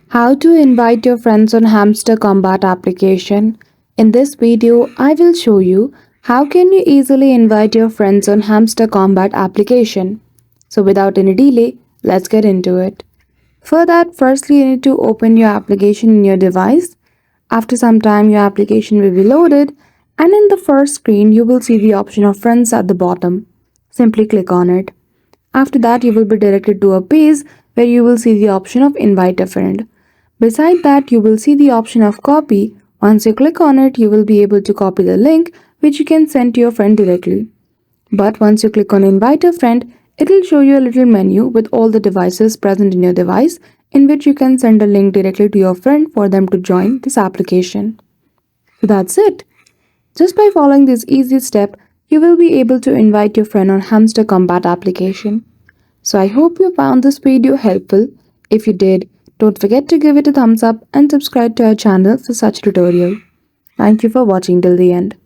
How to invite your friends on Hamster Kombat application. In this video, I will show you how can you easily invite your friends on Hamster Kombat application. So without any delay, let's get into it. For that, firstly you need to open your application in your device. After some time, your application will be loaded and in the first screen, you will see the option of friends at the bottom. Simply click on it. After that, you will be directed to a page where you will see the option of invite a friend. Beside that, you will see the option of copy. Once you click on it, you will be able to copy the link which you can send to your friend directly. But once you click on invite a friend, it will show you a little menu with all the devices present in your device in which you can send a link directly to your friend for them to join this application. So that's it. Just by following this easy step, you will be able to invite your friend on Hamster Combat application. So I hope you found this video helpful. If you did, don't forget to give it a thumbs up and subscribe to our channel for such tutorial. Thank you for watching till the end.